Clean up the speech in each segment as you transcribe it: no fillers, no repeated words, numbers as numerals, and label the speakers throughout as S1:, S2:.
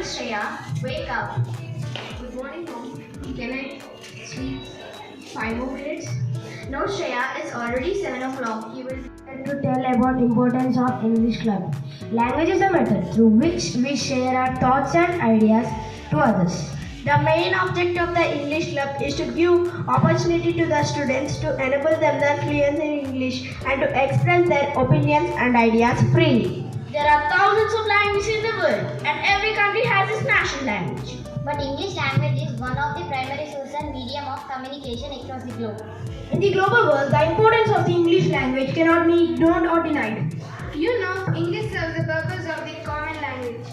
S1: Shreya, wake up.
S2: Good morning, Mom. Can I sleep 5 more minutes?
S1: No, Shreya, it's already 7 o'clock. You will
S3: To tell about importance of English Club. Language is a method through which we share our thoughts and ideas to others.
S1: The main object of the English Club is to give opportunity to the students to enable them their fluency in English and to express their opinions and ideas freely. There are thousands of languages in the world and every country has its national language.
S4: But English language is one of the primary source and medium of communication across the globe.
S3: In the global world, the importance of the English language cannot be ignored or denied.
S2: You know, English serves the purpose of the common language.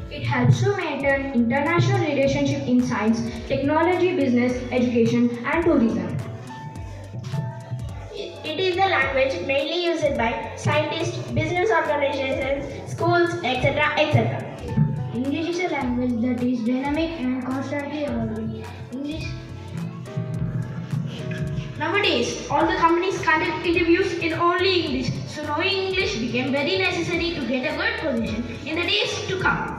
S3: It helps to maintain international relationships in science, technology, business, education, and tourism.
S1: It is the language mainly used by scientists, business organizations, schools, etc. etc.
S3: English is a language that is dynamic and constantly evolving.
S1: Nowadays, all the companies conduct interviews in only English, so knowing English became very necessary to get a good position in the days to come.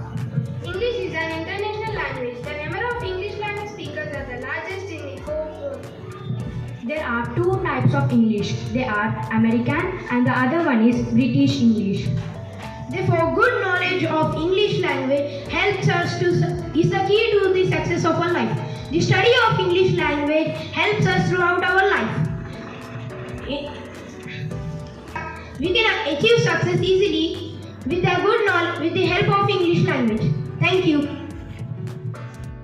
S2: English is an international language. The number of English language speakers are the largest in the whole world.
S3: There are two types of English. They are American and the other one is British English. Therefore, good knowledge of English language is the key to the success of our life. The study of English language helps us throughout our life. We can achieve success easily with the help of English language. Thank you.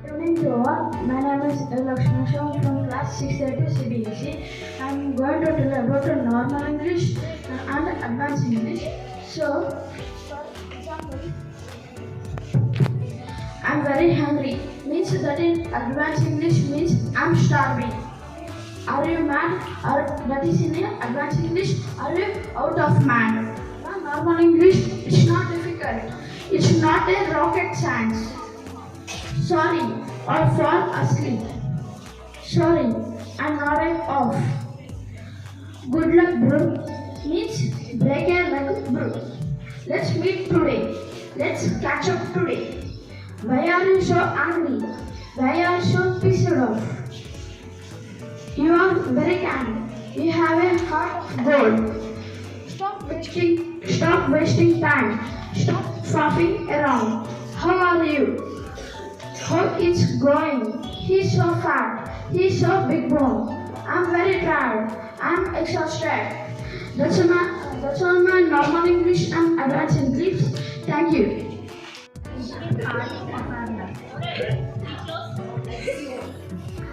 S5: Good evening to all. My name is Lakshmi from class 630 CBSE. I am going to tell about the normal English and advanced English. So, I am very hungry. Means that in advanced English means I am starving. Are you mad? Or that is in advanced English, are you out of mad? Normal English, it's not difficult. It's not a rocket science. Sorry, or fall asleep. Sorry, I'm nodding off. Good luck, bro. Means break a leg, bro. Let's meet today. Let's catch up today. Why are you so angry? Why are you so pissed off? You are very kind. You have a heart of gold. Stop wasting time. Stop faffing around. How are you? How it's going? He's so fat. He's so big bone. I'm very tired. I'm exhausted. That's all my normal English and advanced English. Thank you.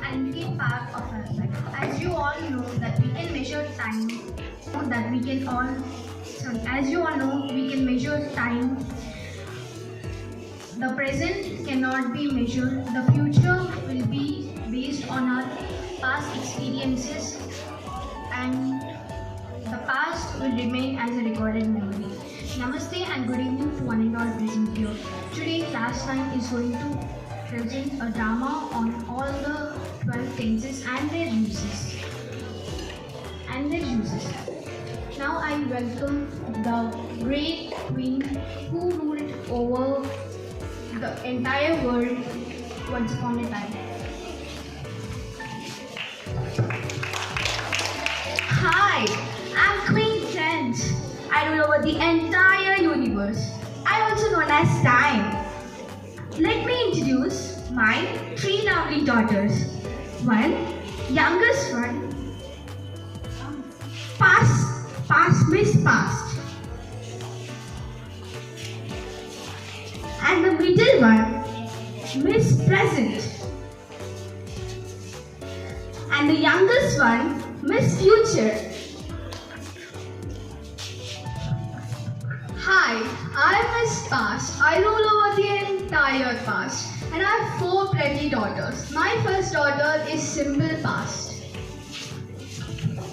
S1: And part of our life. As you all know that we can measure time, as you all know, we can measure time. The present cannot be measured. The future will be based on our past experiences, and the past will remain as a recorded memory. Namaste and good evening to one and all present here. Today, class 9 is going to present a drama on all the 12 tenses and their uses. Now I welcome the great queen who ruled over the entire world once upon a time. Hi, I'm Queen Trent. I rule over the entire universe. I also known as time. Let me introduce my 3 lovely daughters. One, youngest one, Miss Past. And the middle one, Miss Present. And the youngest one, Miss Future. Hi, I'm Miss Past. I rule over the entire past. And I have 4 pretty daughters. My first daughter is Simple Past.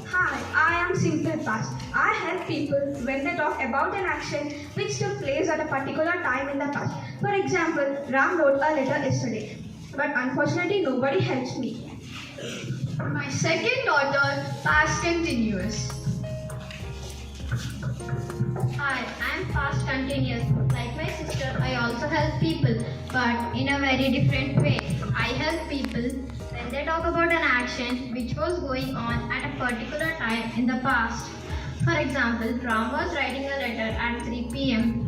S1: Hi, I am Simple Past. I help people when they talk about an action which took place at a particular time in the past. For example, Ram wrote a letter yesterday, but unfortunately nobody helps me. My second daughter, Past Continuous. Hi, I am past continuous. Like my sister, I also help people, but in a very different way. I help people when they talk about an action which was going on at a particular time in the past. For example, Ram was writing a letter at 3 p.m.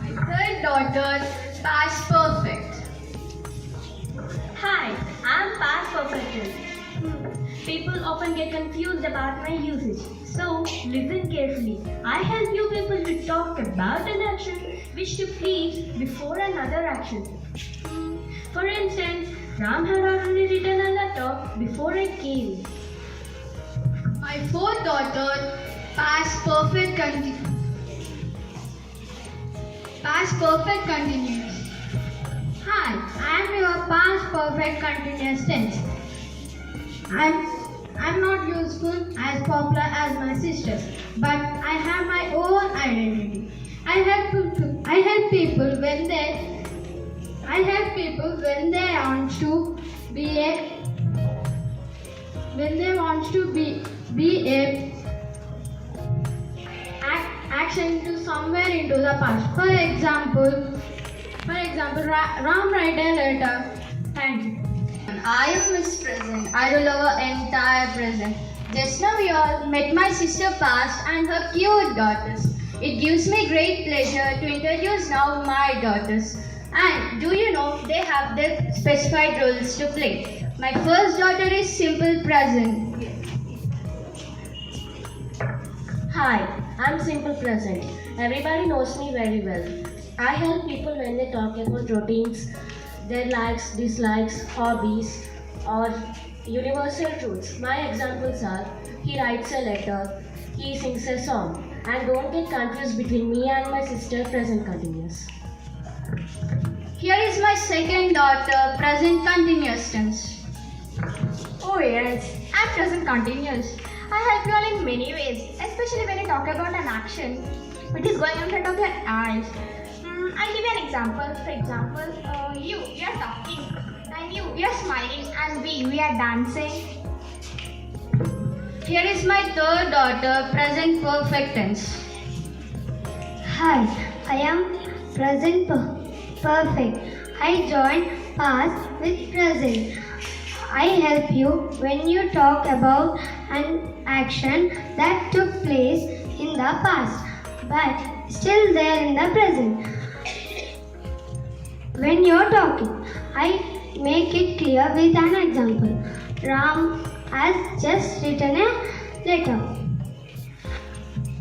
S1: My third daughter, past perfect.
S6: Hi, I'm past perfect. People often get confused about my usage. So, listen carefully. I help you people to talk about an action which took place before another action. For instance, Ram had already written a letter before I came.
S1: My fourth daughter, past perfect continuous. Hi, I am your past perfect continuous tense. I'm not useful as popular as my sisters, but I have my own identity. I help people when they want to be a action to somewhere into the past. For example, Ram write a letter. Thank you. I am Miss Present. I rule over entire present. Just now we all met my sister past and her cute daughters. It gives me great pleasure to introduce now my daughters. And do you know they have their specified roles to play? My first daughter is simple present.
S6: Hi, I'm Simple Present. Everybody knows me very well. I help people when they talk about routines, their likes, dislikes, hobbies, or universal truths. My examples are, he writes a letter, he sings a song. And don't get confused between me and my sister, present continuous.
S1: Here is my second daughter, present continuous tense.
S3: Oh yes, I'm present continuous. I help you all in many ways, especially when you talk about an action which is going in front of your eyes. I'll give you an example. For example, you are talking, and you are smiling, and we are dancing.
S1: Here is my third daughter, present perfect tense.
S7: Hi, I am present perfect. I join past with present. I help you when you talk about an action that took place in the past but still there in the present. When you're talking, I make it clear with an example. Ram has just written a letter.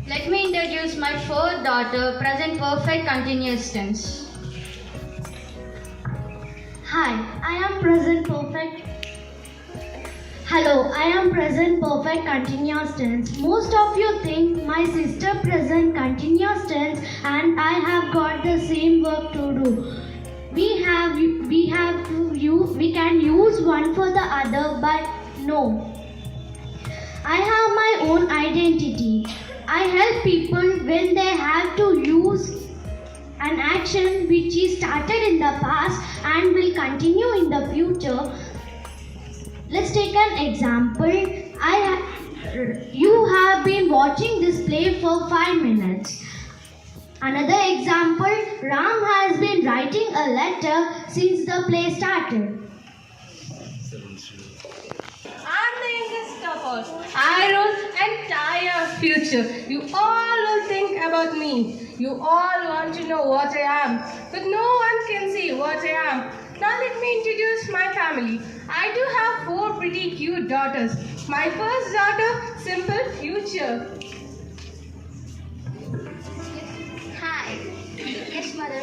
S1: Let me introduce my fourth daughter, present perfect continuous tense.
S7: Hi, I am present perfect. Hello, I am present perfect continuous tense. Most of you think my sister present continuous tense and I have got the same work to do. We can use one for the other, but no. I have my own identity. I help people when they have to use an action which is started in the past and will continue in the future. Let's take an example. You have been watching this play for 5 minutes. Another example, Ram has been writing a letter since the play started.
S2: I'm the youngest of us. I rule entire future. You all will think about me. You all want to know what I am, but no one can see what I am. Now let me introduce my family. I do have 4 pretty cute daughters. My first daughter, Simple Future.
S4: Hi. Yes, mother.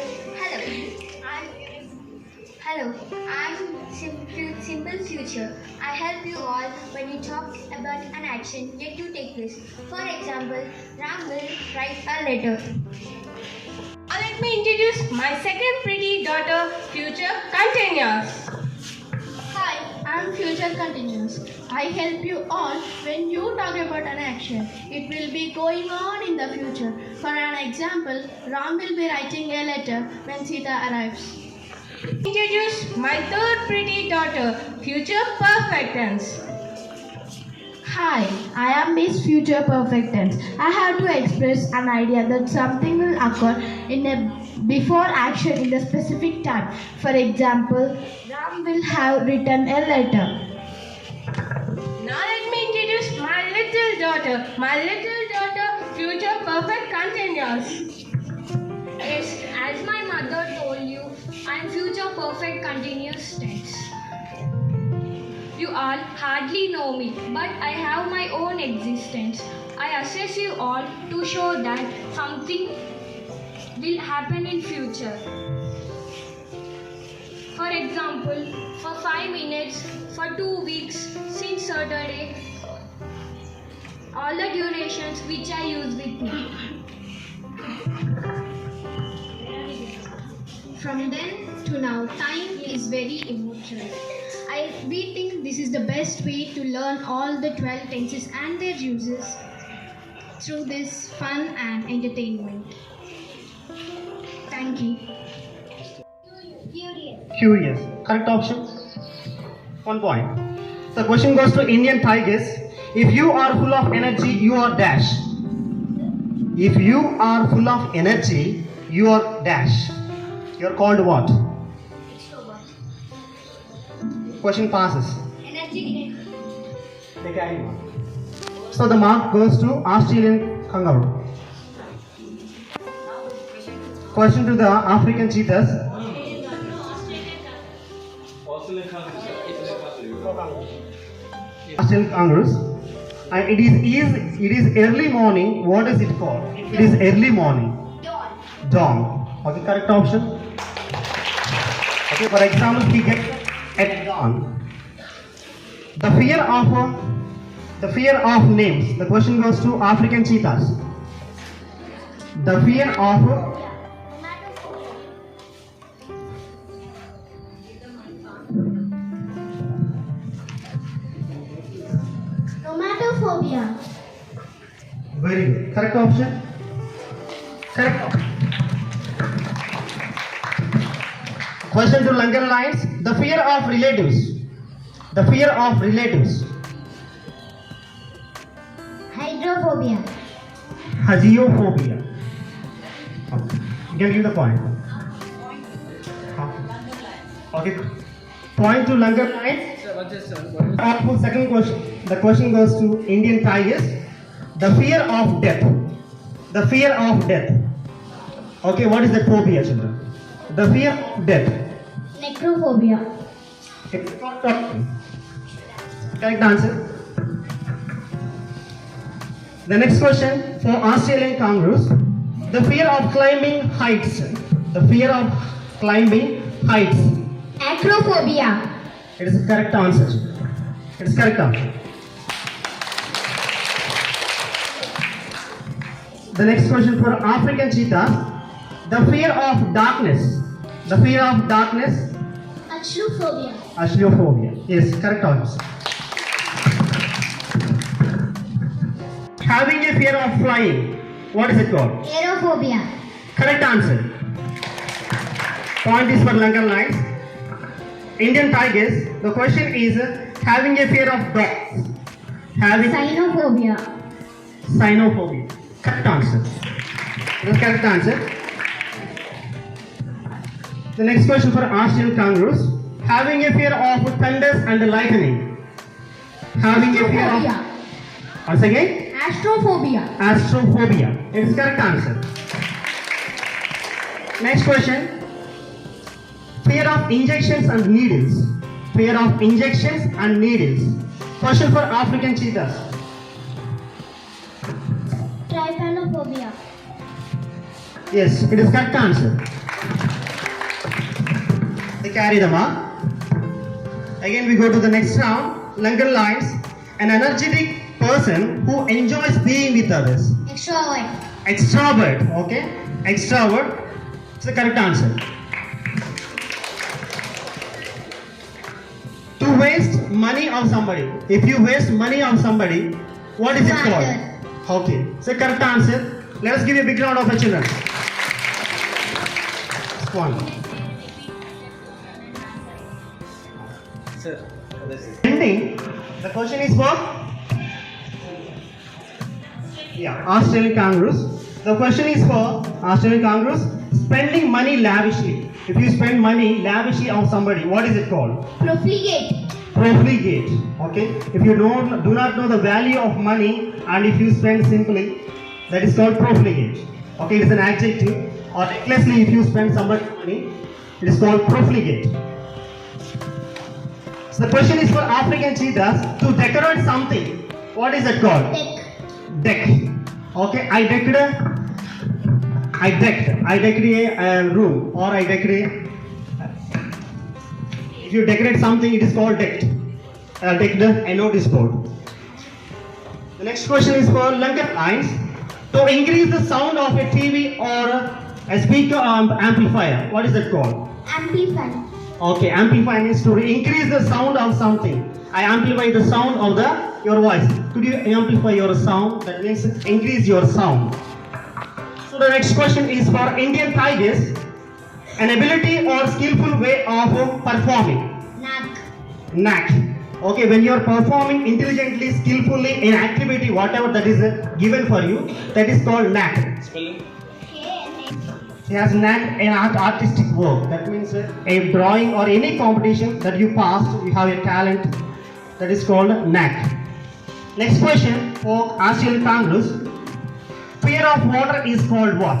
S4: Hello. I'm Simple Future. I help you all when you talk about an action yet to take place. For example, Ram will write a letter.
S2: Now let me introduce my second pretty daughter, Future Continuous.
S3: Hi, I'm Future Continuous. I help you all when you talk about an action. It will be going on in the future. For an example, Ram will be writing a letter when Sita arrives.
S2: Introduce my third pretty daughter, Future Perfect Tense.
S5: Hi, I am Miss Future Perfect Tense. I have to express an idea that something will occur in a before action in a specific time. For example, Ram will have written a letter.
S2: Now let me introduce my little daughter. My little daughter, future perfect continuous.
S1: Yes, as my mother told you, I am future perfect continuous tense. You all hardly know me, but I have my own existence. I assess you all to show that something will happen in future. For example, for 5 minutes, for 2 weeks, since Saturday, all the durations which I use with me. From then to now, time is very emotional. We think this is the best way to learn all the 12 tenses and their uses through this fun and entertainment. Thank you.
S8: Curious. Correct option. 1 point. The question goes to Indian Tigers. If you are full of energy, you are dash. If you are full of energy, you are dash. You are called what? Question passes.
S4: Energy.
S8: So the mark goes to Australian kangaroo. Question to the African cheetahs. Australian kangaroos. And it is early morning. What is it called? It is early morning. Dawn. Okay, correct option. Okay, for example, he gets at dawn. The fear of names. The question goes to African cheetahs. The fear of
S7: Nomatophobia.
S8: very good. Correct option. Correct option. Question to Lankan lines. The fear of relatives. The fear of relatives.
S7: Hydrophobia.
S8: Hagiophobia. Okay. You can give the point. Okay. Point to Lankan lines. Second question. The question goes to Indian Tigers. The fear of death. The fear of death. Okay, what is the phobia, children? The fear of death.
S7: Necrophobia.
S8: Correct answer. The next question for Australian kangaroos. The fear of climbing heights. The fear of climbing heights.
S7: Acrophobia.
S8: It is the correct answer. It is correct answer. The next question for African cheetahs. The fear of darkness. The fear of darkness.
S7: Achlophobia.
S8: Ashleophobia. Yes, correct answer. Having a fear of flying. What is it called?
S7: Aerophobia.
S8: Correct answer. Point is for Lankan lines. Indian Tigers. The question is having a fear of dogs. Having
S7: Cynophobia.
S8: Cynophobia. Correct answer. The correct answer. The next question for Australian kangaroos. Having a fear of thunders and lightning. Having a fear of. Once again.
S7: Astrophobia.
S8: Astrophobia. It is correct answer. Next question. Fear of injections and needles. Fear of injections and needles. Question for African cheetahs.
S7: Trypanophobia.
S8: Yes, it is correct answer. They carry the mark. Again, we go to the next round. Lankan lines. An energetic person who enjoys being with others.
S7: Extrovert.
S8: Extrovert. Okay. Extrovert. It's the correct answer. To waste money on somebody. If you waste money on somebody, what is it called? Okay. It's the correct answer. Let us give a big round of applause. One. Ending. The question is for Yeah, Australian kangaroos. The question is for Australian kangaroos. Spending money lavishly. If you spend money lavishly on somebody, what is it called?
S7: Profligate.
S8: Profligate. Okay. If you do not know the value of money and if you spend simply, that is called profligate. Okay, it is an adjective. Or recklessly, if you spend somebody's money, it is called profligate. So the question is for African cheetahs to decorate something. What is it called? Deck. Okay, I decked a room, or I decorate. If you decorate something, it is called decked. Decked a notice board. The next question is for Lankan lines. To increase the sound of a TV or a speaker amplifier, what is it called?
S7: Amplify.
S8: Okay, amplify means to increase the sound of something. I amplify the sound of your voice. Could you amplify your sound? That means increase your sound. So the next question is for Indian tigers. An ability or skillful way of performing. Knack. Okay, when you are performing intelligently, skillfully in activity, whatever that is given for you, that is called knack. Spelling. He has knack in artistic work. That means a drawing or any competition that you passed, you have a talent. That is called knack. Next question for Australian kangaroos. Fear of water is called what?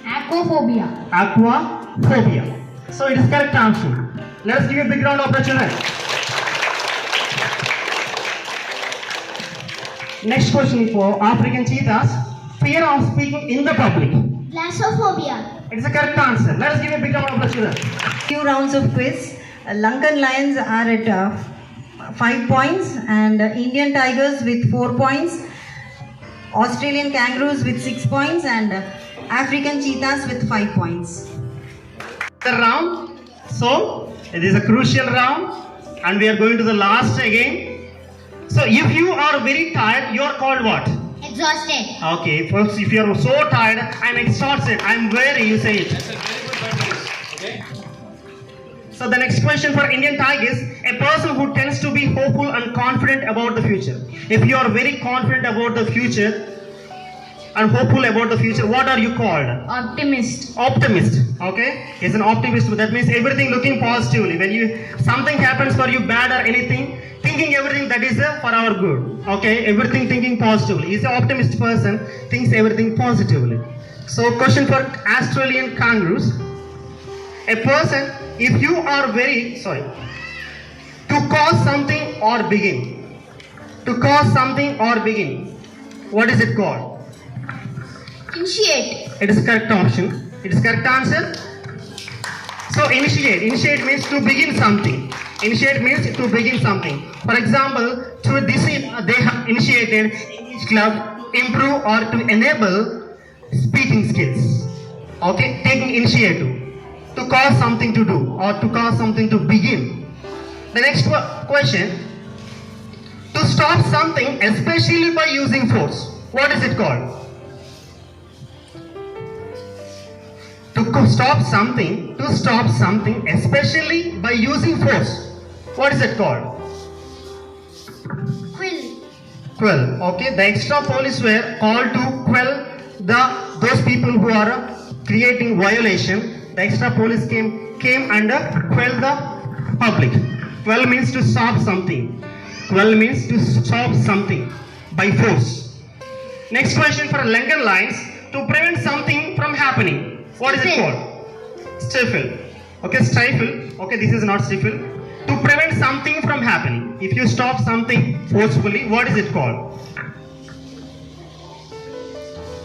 S3: Aquaphobia.
S8: Aquaphobia. So it is correct answer. Let us give a big round of applause. Next question for African cheetahs. Fear of speaking in the public.
S7: Glossophobia.
S8: It is a correct answer. Let us give a big round of applause.
S9: Few rounds of quiz. Lankan lions are at 5 points, and Indian tigers with 4 points, Australian kangaroos with 6 points, and African cheetahs with 5 points.
S8: The round. So it is a crucial round, and we are going to the last again. So if you are very tired, you are called what?
S7: Exhausted.
S8: Okay, first if you are so tired, I am exhausted, I am weary, you say it.
S10: That's a very good practice. Okay?
S8: So the next question for Indian tigers, a person who tends to be hopeful and confident about the future. If you are very confident about the future and hopeful about the future, what are you called?
S3: Optimist.
S8: Optimist. Okay? He's an optimist. That means everything looking positively. When something happens for you bad or anything, thinking everything that is for our good. Okay? Everything thinking positively. He's an optimist person, thinks everything positively. So question for Australian kangaroos. A person, if you are to cause something or begin. To cause something or begin. What is it called?
S7: Initiate.
S8: It is correct option. It is correct answer. So initiate. Initiate means to begin something. Initiate means to begin something. For example, through this they have initiated English club to improve or to enable speaking skills. Okay, taking initiative. To cause something to do or to cause something to begin. The next question. To stop something, especially by using force. What is it called? To stop something, especially by using force. What is it called? Quell. Okay, the extra police were called to quell those people who are creating violation. The extra police came and quell the public. Quell means to stop something. Quell means to stop something by force. Next question for Lankan lines. To prevent something from happening. What is it called? Stifle. Okay, stifle. Okay, this is not stifle. To prevent something from happening. If you stop something forcefully, what is it called?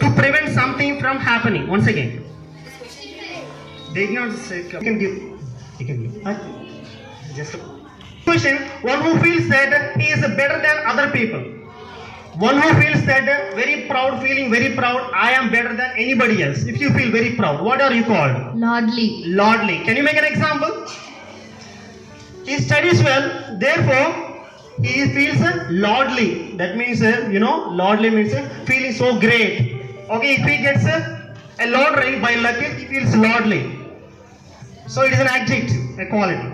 S8: To prevent something from happening. Once again. They did not say. You can give. Just a question. One who feels that he is better than other people. One who feels that feeling very proud, I am better than anybody else. If you feel very proud, what are you called?
S3: Lordly.
S8: Lordly. Can you make an example? He studies well, therefore he feels lordly. That means, lordly means feeling so great. Okay, if he gets a lottery by luck, he feels lordly. So it is an adjective, a quality.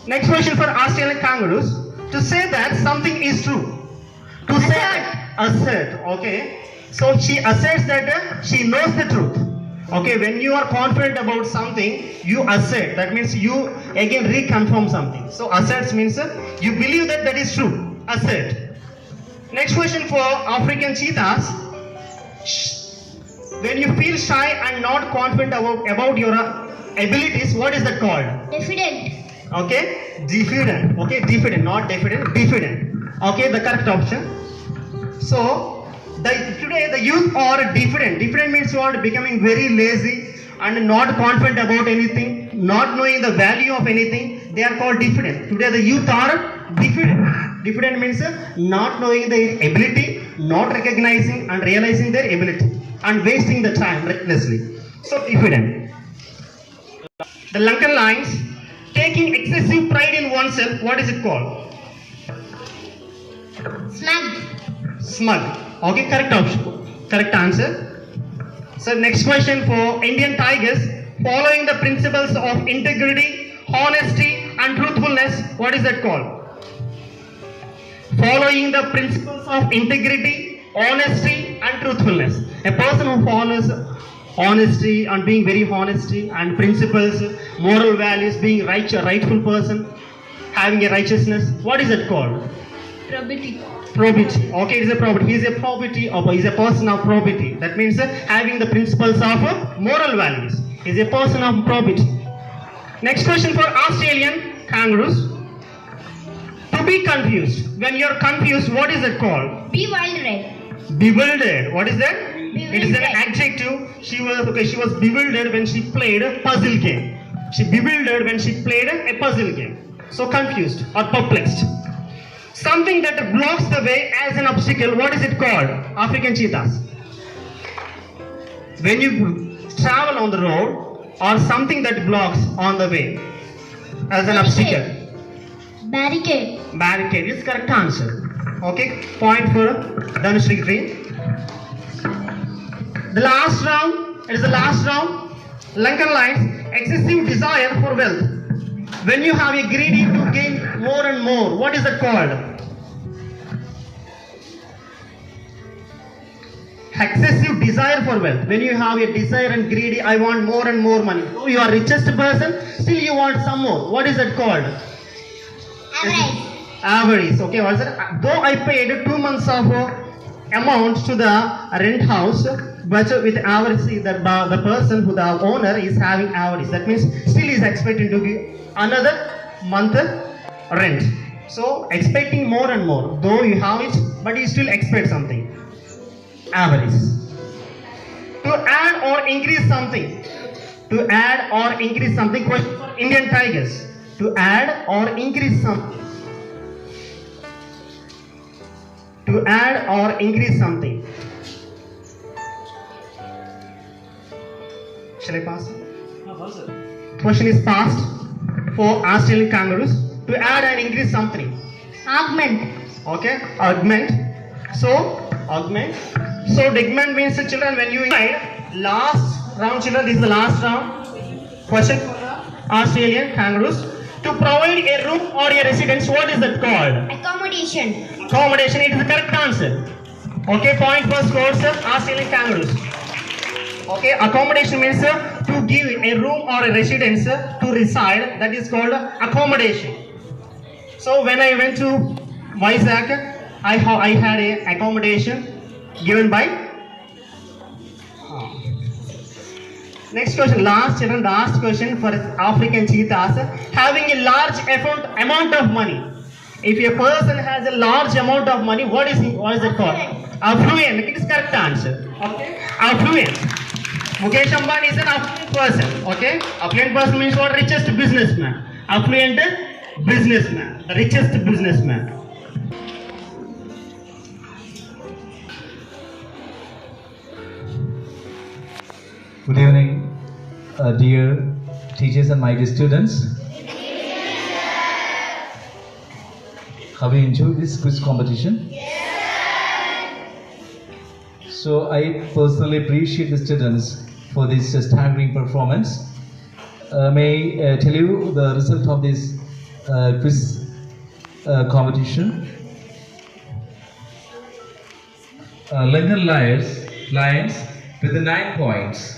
S8: Next question for Australian kangaroos. To say that something is true. To say assert. Okay. So she asserts that she knows the truth. Okay, when you are confident about something, you assert. That means you again reconfirm something. So asserts means you believe that that is true. Assert. Next question for African cheetahs. When you feel shy and not confident about your abilities, what is that called?
S7: Diffident.
S8: Okay, diffident. Okay, diffident, not diffident, diffident. Okay, the correct option. So, today the youth are diffident. Diffident means what? Becoming very lazy and not confident about anything, not knowing the value of anything. They are called diffident. Today the youth are diffident. Diffident means not knowing their ability, not recognizing and realizing their ability, and wasting the time recklessly. So, diffident. The Lankan lines, taking excessive pride in oneself, what is it called?
S7: Smug.
S8: Smug. Okay, correct option. Correct answer. So next question for Indian tigers, following the principles of integrity, honesty and truthfulness, what is that called? Following the principles of integrity, honesty and truthfulness. A person who follows honesty and being very honesty and principles, moral values, being rightful person, having a righteousness, what is it called?
S2: Probity.
S8: Probity. Okay, it is a probity. He is a probity of, he is a person of probity. That means having the principles of moral values. He is a person of probity. Next question for Australian kangaroos. To be confused. When you are confused, what is it called?
S7: Bewildered.
S8: Bewildered. What is that? It is an adjective. She was bewildered when she played a puzzle game. She bewildered when she played a puzzle game. So confused or perplexed. Something that blocks the way as an obstacle, what is it called? African cheetahs. When you travel on the road or something that blocks on the way as an obstacle.
S7: Barricade.
S8: Barricade is correct answer. Okay, point for Dhanushri Green. The last round, it is the last round. Lankan lines, excessive desire for wealth. When you have a greedy to gain more and more, what is that called? Excessive desire for wealth. When you have a desire and greedy, I want more and more money. So you are richest person, still you want some more. What is that called?
S7: Avarice.
S8: Avarice. Okay, what's that? Though I paid 2 months of amount to the rent house, but with avarice, the person who the owner is having avarice. That means still is expecting to give another month rent. So expecting more and more. Though you have it, but you still expect something. Avarice. To add or increase something. To add or increase something. Question for Indian tigers. To add or increase something. To add or increase something. Shall I pass?
S10: No, pass it.
S8: Question is passed for Australian kangaroos. To add and increase something.
S7: Augment.
S8: Okay, augment. So, augment. So, augment means children when you invite last round, children, this is the last round. Question for the Australian kangaroos. To provide a room or a residence, what is that called?
S7: Accommodation.
S8: Accommodation, it is the correct answer. Okay, point for scores Australian kangaroos. Okay, accommodation means to give a room or a residence to reside, that is called accommodation. So when I went to Vizag, I had a accommodation given by next question, last question for African cheetahs. Having a large amount of money. If a person has a large amount of money, what is it called? Affluent. It is correct answer. Okay. Affluent. Mukesh Ambani is an affluent person. Okay. Affluent person means what? Richest businessman. Affluent businessman. The richest businessman.
S11: Good evening, dear teachers and my dear students. Have you enjoyed this quiz competition? Yes. So I personally appreciate the students for this staggering performance. May I tell you the result of this quiz competition. Lankan Lions Lions with the 9 points.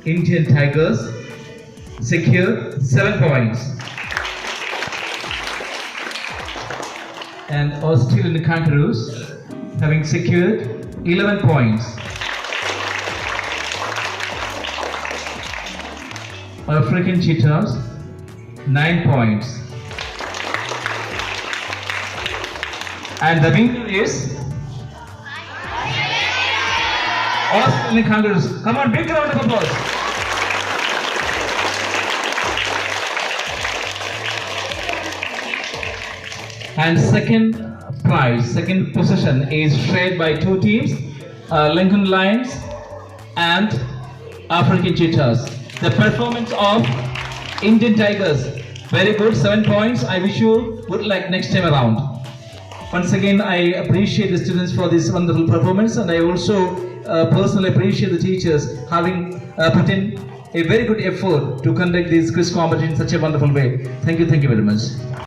S11: Indian Tigers secured 7 points. And Australian Kangaroos having secured 11 points. African Cheetahs 9 points. And the winner is Australian Kangaroos. Come on, big round of applause. And second prize, second position is shared by two teams, Lincoln Lions and African Cheetahs. The performance of Indian Tigers, very good, 7 points. I wish you good luck next time around. Once again, I appreciate the students for this wonderful performance, and I also personally appreciate the teachers having put in a very good effort to conduct this quiz competition in such a wonderful way. Thank you very much.